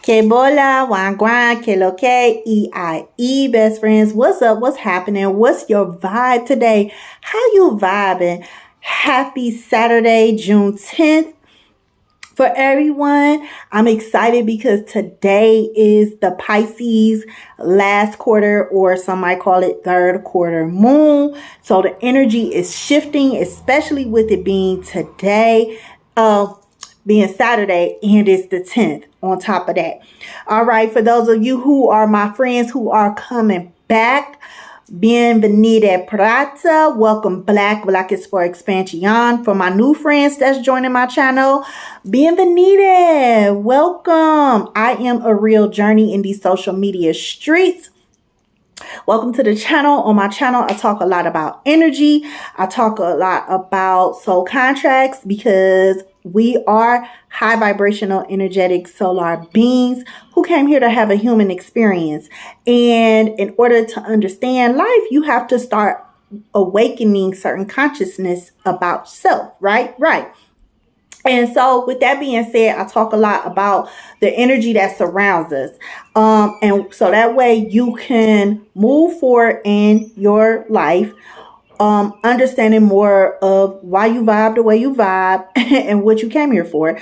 Que bola, wagwan, que lo que, E-I-E, best friends. What's up? What's happening? What's your vibe today? How you vibing? Happy Saturday, June 10th. For everyone, I'm excited because today is the Pisces last quarter, or some might call it third quarter moon. So the energy is shifting, especially with it being today, being Saturday, and it's the 10th on top of that. All right, for those of you who are my friends who are coming back, bienvenida Prata. Welcome Black is for expansion. For my new friends that's joining my channel, bienvenida. Welcome. I am a real journey in these social media streets. Welcome to the channel. On my channel, I talk a lot about energy. I talk a lot about soul contracts because we are high vibrational, energetic solar beings who came here to have a human experience. And in order to understand life, you have to start awakening certain consciousness about self, right? And so with that being said, I talk a lot about the energy that surrounds us. And so that way you can move forward in your life, understanding more of why you vibe the way you vibe and what you came here for,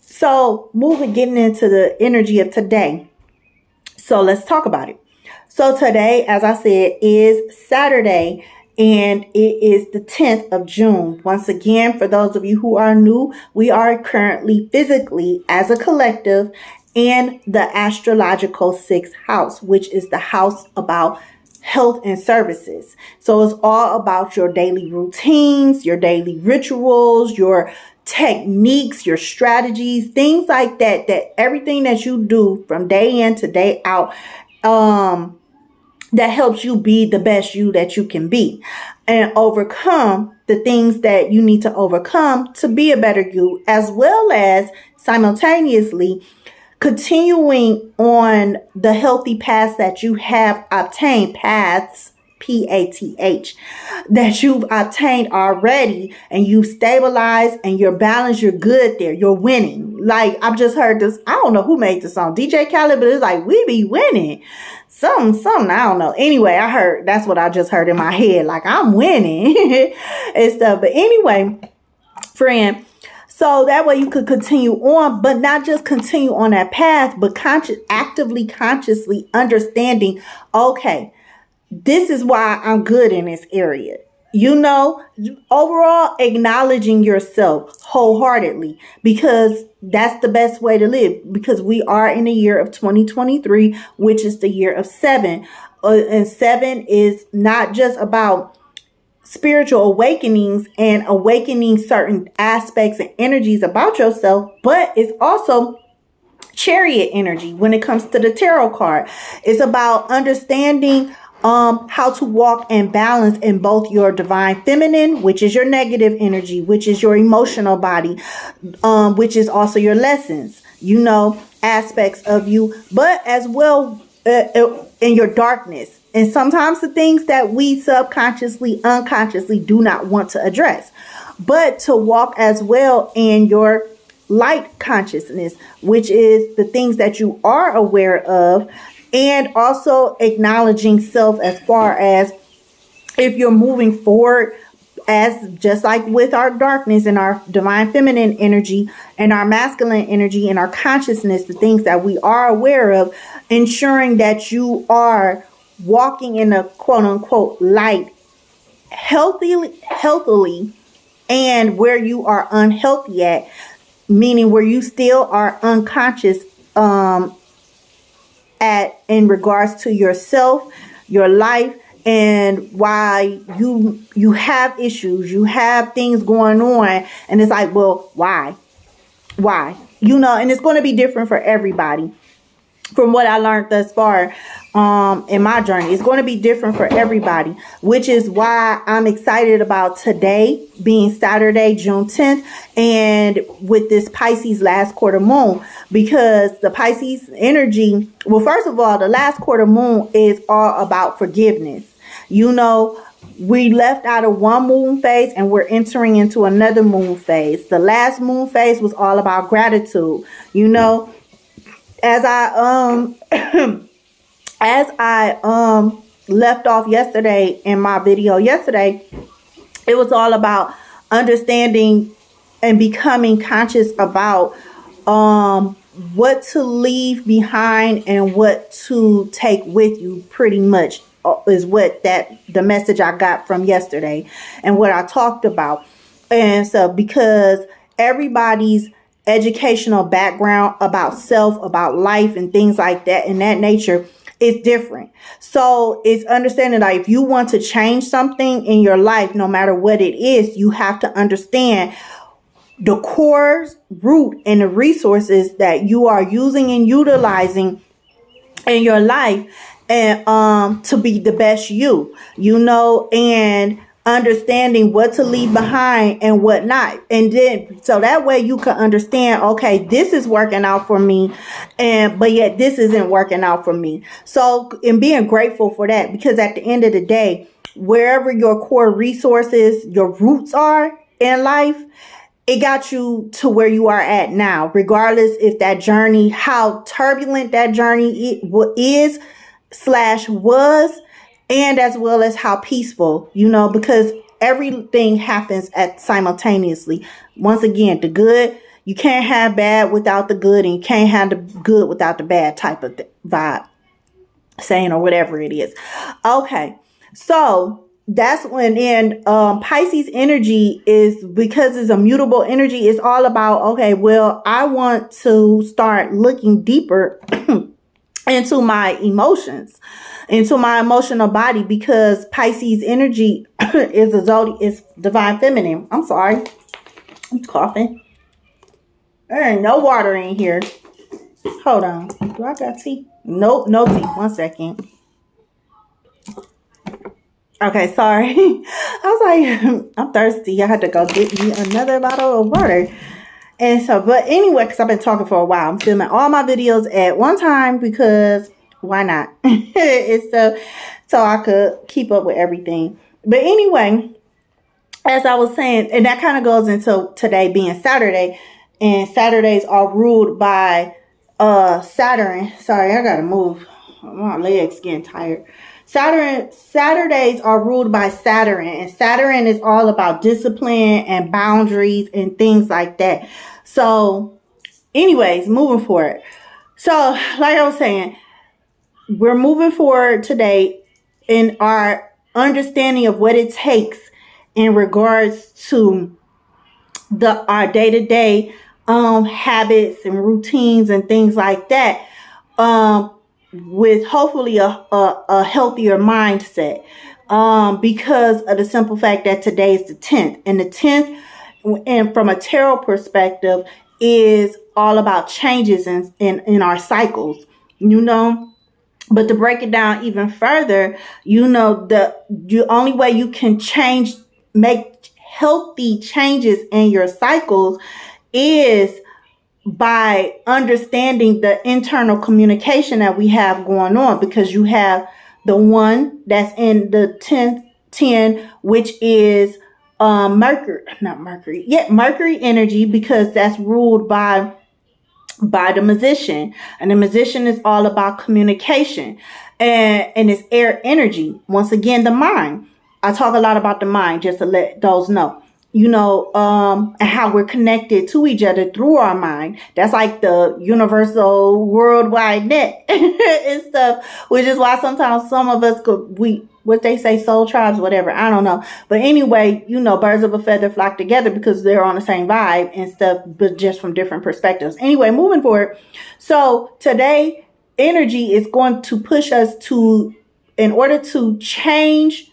So getting into the energy of today. So let's talk about it. So today, as I said, is Saturday. And it is the 10th of June. Once again, for those of you who are new, we are currently physically as a collective in the astrological 6th house, which is the house about health and services. So it's all about your daily routines, your daily rituals, your techniques, your strategies, things like that, everything that you do from day in to day out, that helps you be the best you that you can be and overcome the things that you need to overcome to be a better you, as well as simultaneously continuing on the healthy paths that you have obtained, paths, P-A-T-H, that you've obtained already, and you've stabilized and you're balanced, you're good there, you're winning. Like, I've just heard this, I don't know who made the song, DJ Khaled, but it's like, we be winning. Something, I don't know. Anyway, I heard, that's what I just heard in my head, like, I'm winning and stuff. But anyway, friend, so that way you could continue on, but not just continue on that path, but consciously understanding, okay, this is why I'm good in this area. Overall acknowledging yourself wholeheartedly, because that's the best way to live, because we are in the year of 2023, which is the year of 7. And 7 is not just about spiritual awakenings and awakening certain aspects and energies about yourself, but it's also Chariot energy when it comes to the tarot card. It's about understanding how to walk and balance in both your divine feminine, which is your negative energy, which is your emotional body, which is also your lessons, aspects of you, but as well in your darkness. And sometimes the things that we subconsciously, unconsciously do not want to address, but to walk as well in your light consciousness, which is the things that you are aware of. And also acknowledging self as far as if you're moving forward, as just like with our darkness and our divine feminine energy and our masculine energy and our consciousness, the things that we are aware of, ensuring that you are walking in a quote unquote light healthily, and where you are unhealthy at, meaning where you still are unconscious in regards to yourself, your life, and why you have issues, you have things going on, and it's like, well, why, and it's going to be different for everybody. From what I learned thus far in my journey, it's going to be different for everybody, which is why I'm excited about today being Saturday, June 10th, and with this Pisces last quarter moon, because the Pisces energy, well, first of all, the last quarter moon is all about forgiveness. We left out of one moon phase and we're entering into another moon phase. The last moon phase was all about gratitude, as I as I left off yesterday in my video yesterday, it was all about understanding and becoming conscious about what to leave behind and what to take with you, pretty much is what the message I got from yesterday and what I talked about. And so because everybody's educational background about self, about life and things like that in that nature is different. So it's understanding that if you want to change something in your life, no matter what it is, you have to understand the core root and the resources that you are using and utilizing in your life, and to be the best and understanding what to leave behind and what not. And then so that way you can understand, okay, this is working out for me, but yet this isn't working out for me. So, and being grateful for that, because at the end of the day, wherever your core resources, your roots are in life, it got you to where you are at now, regardless if that journey, how turbulent that journey is / was, and as well as how peaceful, because everything happens simultaneously. Once again, the good, you can't have bad without the good, and you can't have the good without the bad type of vibe, saying, or whatever it is. Okay, so that's when in Pisces energy is, because it's a mutable energy, it's all about, okay, well, I want to start looking deeper into my emotions, into my emotional body, because Pisces energy is is divine feminine. I'm sorry, I'm coughing. There ain't no water in here. Hold on, do I got tea? Nope, no tea. 1 second. Okay, sorry. I was like, I'm thirsty. I had to go get me another bottle of water. And so, but anyway, because I've been talking for a while, I'm filming all my videos at one time because why not? It's so I could keep up with everything. But anyway, as I was saying, and that kind of goes into today being Saturday, and Saturdays are ruled by Saturn. Sorry, I gotta move. My legs getting tired. Saturdays are ruled by Saturn, and Saturn is all about discipline and boundaries and things like that. So anyways, moving forward. So like I was saying, we're moving forward today in our understanding of what it takes in regards to our day-to-day habits and routines and things like that, with hopefully a healthier mindset, because of the simple fact that today is the 10th, and the 10th, and from a tarot perspective, is all about changes in our cycles, but to break it down even further, the only way you can make healthy changes in your cycles is by understanding the internal communication that we have going on, because you have the one that's in the 10, which is Mercury energy, because that's ruled by the magician, and the magician is all about communication, and it's air energy. Once again, the mind. I talk a lot about the mind, just to let those know, and how we're connected to each other through our mind. That's like the universal worldwide net and stuff, which is why sometimes some of us what they say, soul tribes, whatever, I don't know. But anyway, birds of a feather flock together, because they're on the same vibe and stuff, but just from different perspectives. Anyway, moving forward. So today, energy is going to push us in order to change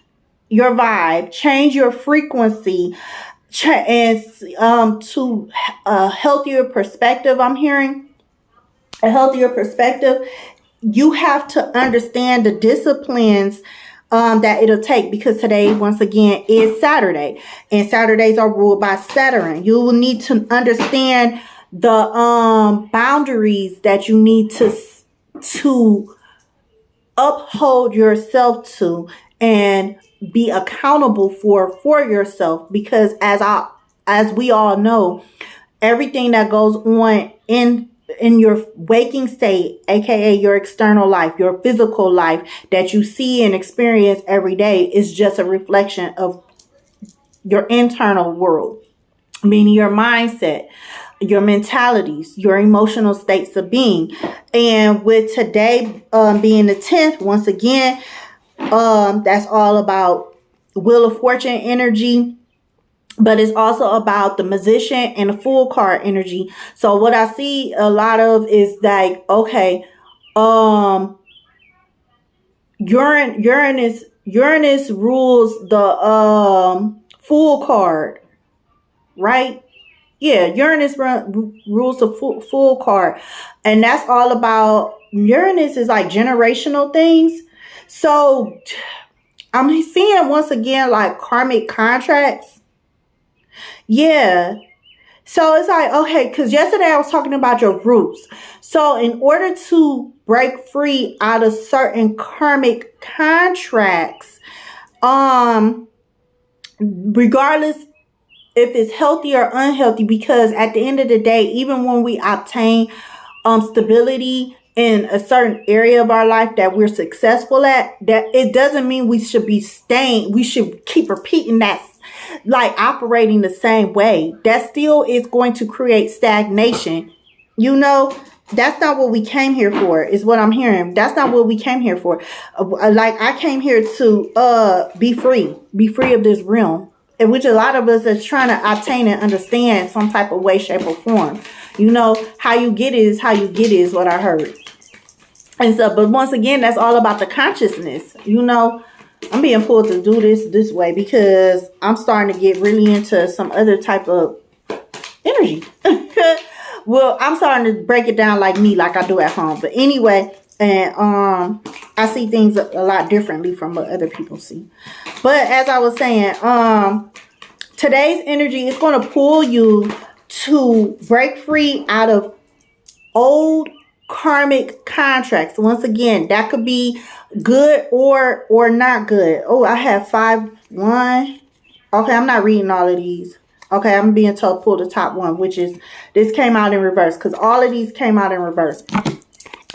your vibe, change your frequency, and to a healthier perspective. I'm hearing a healthier perspective. You have to understand the disciplines that it'll take, because today, once again, is Saturday, and Saturdays are ruled by Saturn. You will need to understand the boundaries that you need to uphold yourself to and be accountable for yourself, because as we all know, everything that goes on in your waking state, aka your external life, your physical life that you see and experience every day is just a reflection of your internal world, meaning your mindset, your mentalities, your emotional states of being. And with today being the 10th, once again, that's all about Wheel of Fortune energy, but it's also about the Magician and the Fool card energy. So what I see a lot of is like, okay, Uranus rules the Fool card, right? Yeah, Uranus rules the Fool card, and that's all about Uranus is like generational things. So I'm seeing once again like karmic contracts. Yeah. So it's like, okay, because yesterday I was talking about your roots. So in order to break free out of certain karmic contracts, regardless if it's healthy or unhealthy, because at the end of the day, even when we obtain stability in a certain area of our life that we're successful at, that it doesn't mean we should be staying. We should keep repeating that, like operating the same way. That still is going to create stagnation. You know, that's not what we came here for, is what I'm hearing. That's not what we came here for. Like I came here to be free of this realm, in which a lot of us is trying to obtain and understand some type of way, shape, or form. You know, how you get it is how you get it, is what I heard. And so, but once again, that's all about the consciousness. You know, I'm being pulled to do this way because I'm starting to get really into some other type of energy. Well, I'm starting to break it down like me, like I do at home. But anyway, and I see things a lot differently from what other people see. But as I was saying, today's energy is going to pull you to break free out of old karmic contracts. Once again, that could be good or not good. Oh, I have 5-1. Okay, I'm not reading all of these. Okay, I'm being told pull the top one, which is, this came out in reverse, because all of these came out in reverse.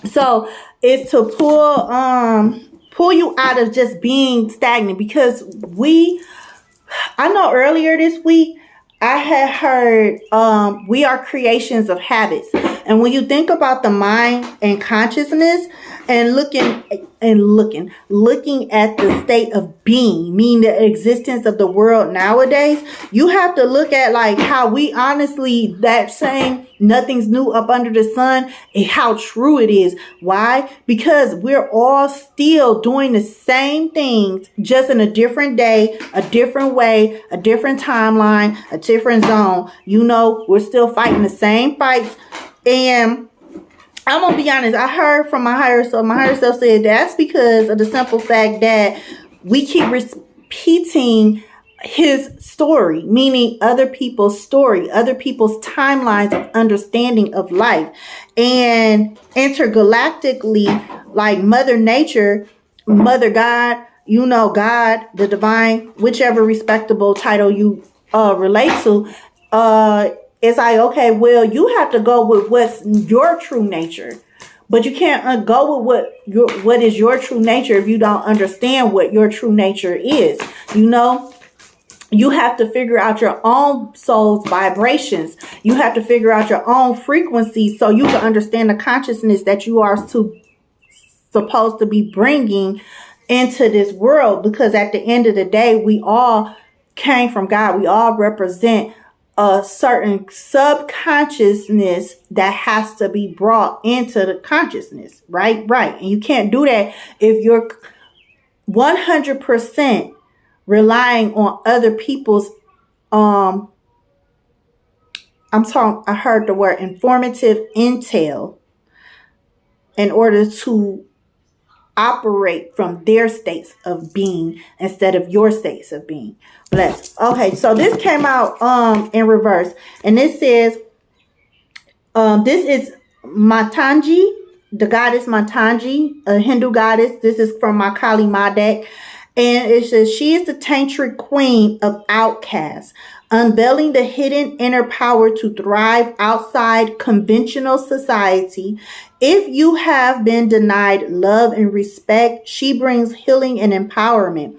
So it's to pull you out of just being stagnant, because I know earlier this week I had heard we are creations of habits. And when you think about the mind and consciousness and looking at the state of being, meaning the existence of the world nowadays, you have to look at like how we honestly, that saying, nothing's new up under the sun, and how true it is. Why? Because we're all still doing the same things, just in a different day, a different way, a different timeline, a different zone. You know, we're still fighting the same fights. And I'm going to be honest, I heard from my higher self. My higher self said that's because of the simple fact that we keep repeating his story, meaning other people's story, other people's timelines of understanding of life. And intergalactically, like Mother Nature, Mother God, you know, God, the divine, whichever respectable title you relate to, it's like, okay, well, you have to go with what's your true nature. But you can't go with what is your true nature if you don't understand what your true nature is. You know, you have to figure out your own soul's vibrations. You have to figure out your own frequency so you can understand the consciousness that you are supposed to be bringing into this world. Because at the end of the day, we all came from God. We all represent a certain subconsciousness that has to be brought into the consciousness, right? And you can't do that if you're 100% relying on other people's, I heard the word informative intel in order to operate from their states of being instead of your states of being. Blessed. Okay, so this came out in reverse, and this says this is Matangi, the goddess Matangi, a Hindu goddess. This is from my Kali Ma deck, and it says she is the tantric queen of outcasts, unveiling the hidden inner power to thrive outside conventional society. If you have been denied love and respect, she brings healing and empowerment.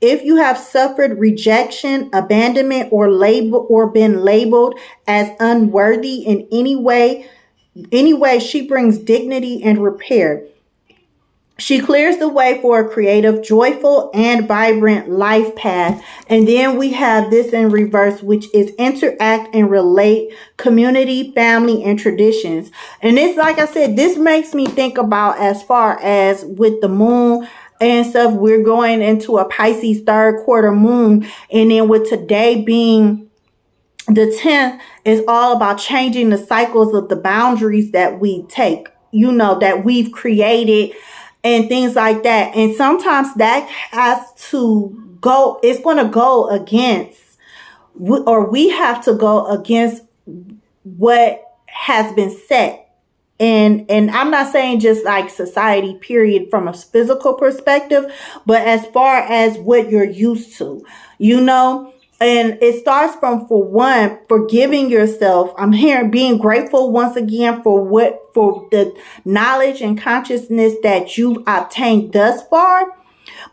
If you have suffered rejection, abandonment, or been labeled as unworthy in any way, she brings dignity and repair. She clears the way for a creative, joyful, and vibrant life path. And then we have this in reverse, which is interact and relate, community, family, and traditions. And it's like I said, this makes me think about as far as with the moon and stuff, we're going into a Pisces third quarter moon. And then with today being the 10th, is all about changing the cycles of the boundaries that we take, that we've created and things like that. And sometimes that has to go, it's going to go against, or we have to go against what has been set. And I'm not saying just like society, period, from a physical perspective, but as far as what you're used to, and it starts from, for one, forgiving yourself. I'm here being grateful once again for the knowledge and consciousness that you've obtained thus far,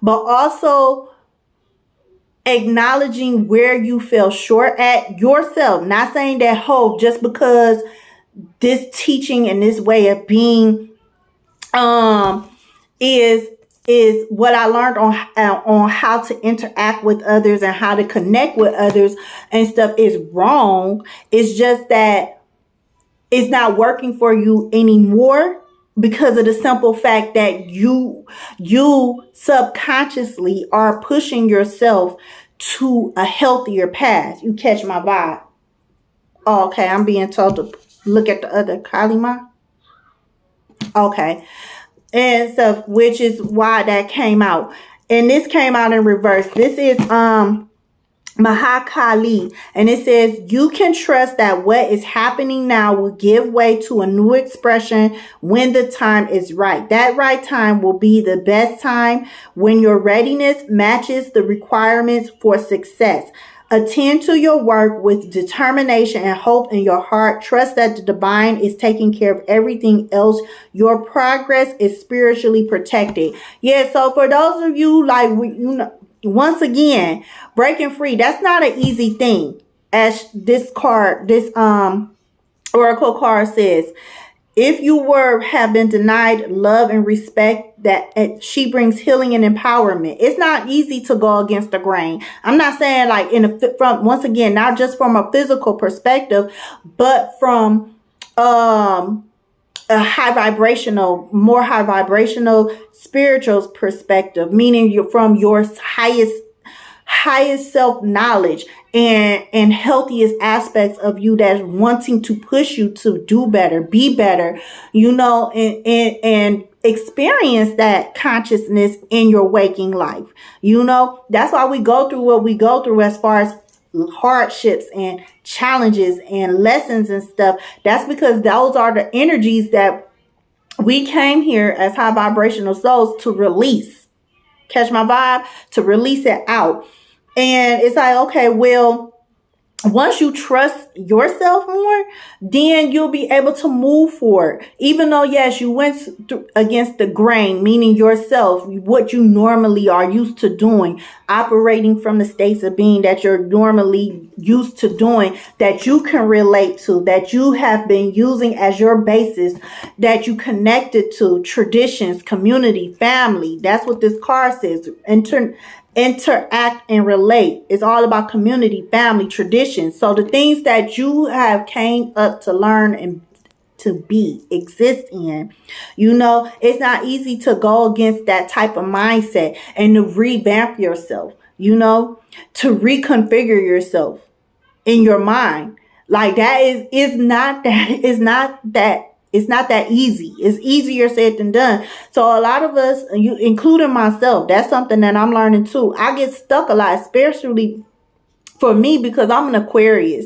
but also acknowledging where you fell short at yourself. Not saying that, just because this teaching and this way of being is what I learned on how to interact with others and how to connect with others and stuff is wrong. It's just that it's not working for you anymore because of the simple fact that you subconsciously are pushing yourself to a healthier path. You catch my vibe? Oh, okay, I'm being told to look at the other Kalima. Okay. And so, which is why that came out. And this came out in reverse. This is Mahakali. And it says, you can trust that what is happening now will give way to a new expression when the time is right. That right time will be the best time when your readiness matches the requirements for success. Attend to your work with determination and hope in your heart. Trust that the divine is taking care of everything else. Your progress is spiritually protected. Yeah, so for those of you, once again, breaking free, that's not an easy thing. As this oracle card says, if you have been denied love and respect, that she brings healing and empowerment. It's not easy to go against the grain. I'm not saying like from once again, not just from a physical perspective, but from a more high vibrational spiritual perspective, meaning you're from your highest self-knowledge and healthiest aspects of you that's wanting to push you to do better, be better, and experience that consciousness in your waking life. That's why we go through what we go through as far as hardships and challenges and lessons and stuff. That's because those are the energies that we came here as high vibrational souls to release. Catch my vibe? To release it out. And it's like, okay, well, once you trust yourself more, then you'll be able to move forward. Even though, yes, you went against the grain, meaning yourself, what you normally are used to doing, operating from the states of being that you're normally used to doing, that you can relate to, that you have been using as your basis, that you connected to, traditions, community, family. That's what this card says. Interact and relate. It's all about community, family, traditions. So the things that you have came up to learn and to exist in, it's not easy to go against that type of mindset and to revamp yourself, to reconfigure yourself in your mind. Like that is not that easy. It's easier said than done. So a lot of us, including myself, that's something that I'm learning too. I get stuck a lot, especially for me, because I'm an Aquarius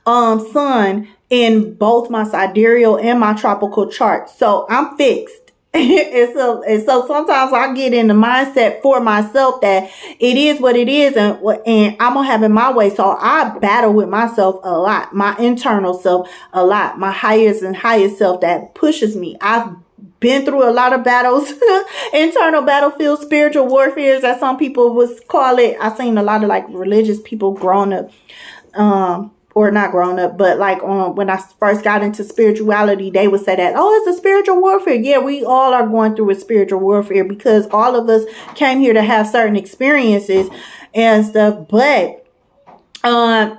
sun in both my sidereal and my tropical chart. So I'm fixed. And so sometimes I get in the mindset for myself that it is what it is, and I'm gonna have it my way. So I battle with myself a lot, my internal self a lot, my highest self that pushes me. I've been through a lot of battles, internal battlefield, spiritual warfare, as some people would call it. I've seen a lot of like religious people growing up, or not grown up, but like when I first got into spirituality, they would say that, oh, it's a spiritual warfare. Yeah, we all are going through a spiritual warfare because all of us came here to have certain experiences and stuff, but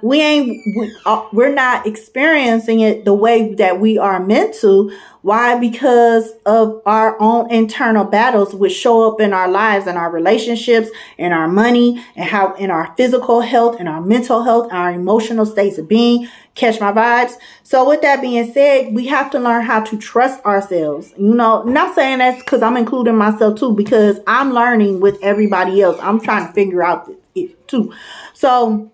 we're not experiencing it the way that we are meant to. Why? Because of our own internal battles, which show up in our lives and our relationships and our money and how in our physical health and our mental health and our emotional states of being. Catch my vibes? So with that being said, we have to learn how to trust ourselves. Not saying that's because I'm including myself too, because I'm learning with everybody else. I'm trying to figure out it too. So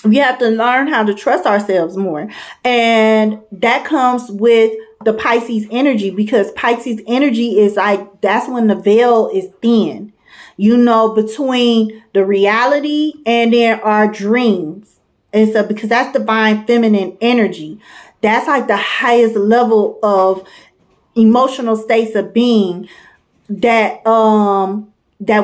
we have to learn how to trust ourselves more. And that comes with the Pisces energy, because Pisces energy is like, that's when the veil is thin, between the reality and then our dreams. And so, because that's divine feminine energy, that's like the highest level of emotional states of being that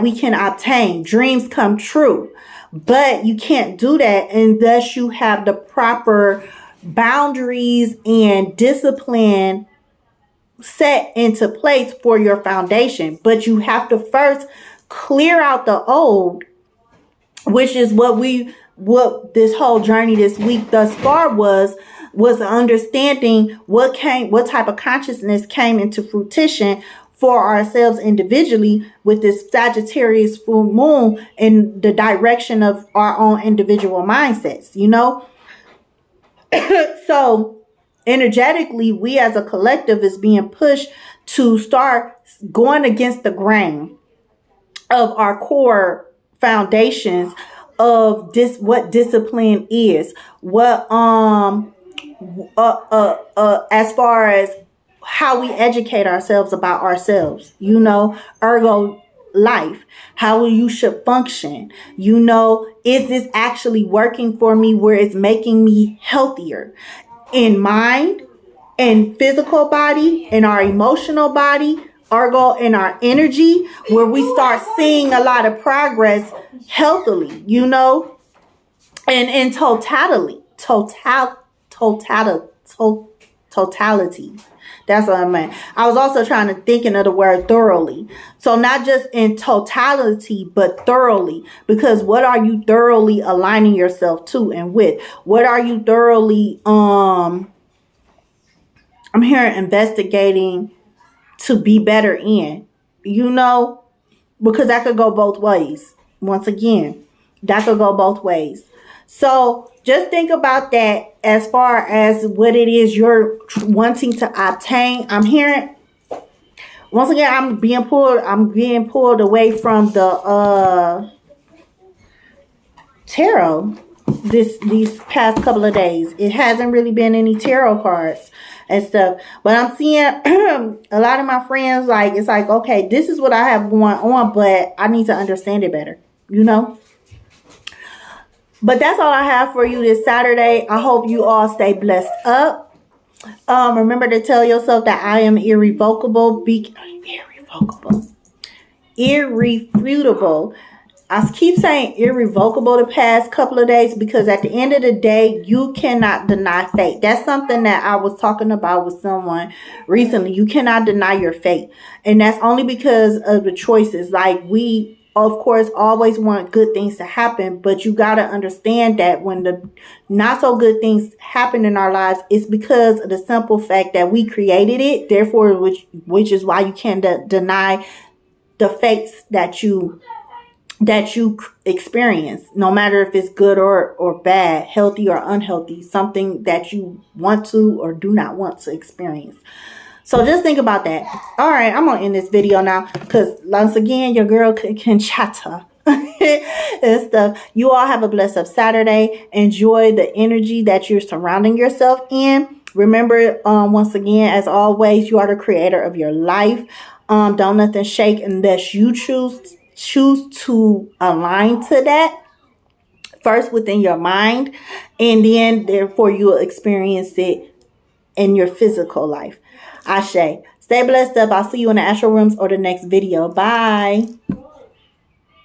we can obtain. Dreams come true. But you can't do that unless you have the proper boundaries and discipline set into place for your foundation. But you have to first clear out the old, which is what this whole journey this week thus far was understanding what type of consciousness came into fruition for ourselves individually with this Sagittarius full moon in the direction of our own individual mindsets, So energetically, we as a collective is being pushed to start going against the grain of our core foundations of what discipline is, what as far as how we educate ourselves about ourselves, ergo life, how you should function, is this actually working for me where it's making me healthier in mind, in physical body, in our emotional body, ergo in our energy, where we start seeing a lot of progress healthily, and in totality. That's what I meant. I was also thinking of the word thoroughly. So not just in totality, but thoroughly. Because what are you thoroughly aligning yourself to and with? What are you thoroughly, I'm here investigating to be better in? Because that could go both ways. Once again, that could go both ways. So just think about that as far as what it is you're wanting to obtain. I'm hearing, once again, I'm being pulled away from the tarot these past couple of days. It hasn't really been any tarot cards and stuff, but I'm seeing a lot of my friends, like, it's like, okay, this is what I have going on, but I need to understand it better, But that's all I have for you this Saturday. I hope you all stay blessed up. Remember to tell yourself that I am irrevocable. Irrefutable. I keep saying irrevocable the past couple of days because at the end of the day, you cannot deny fate. That's something that I was talking about with someone recently. You cannot deny your fate. And that's only because of the choices. Like, we, of course, always want good things to happen, but you got to understand that when the not so good things happen in our lives, it's because of the simple fact that we created it. Therefore, which is why you can't deny the fates that you experience, no matter if it's good or bad, healthy or unhealthy, something that you want to or do not want to experience. So just think about that. All right, I'm going to end this video now because once again, your girl can chatter and stuff. You all have a blessed Saturday. Enjoy the energy that you're surrounding yourself in. Remember, once again, as always, you are the creator of your life. don't nothing shake unless you choose to align to that first within your mind, and then therefore you will experience it in your physical life. Ashe. Stay blessed up. I'll see you in the astral rooms or the next video. Bye.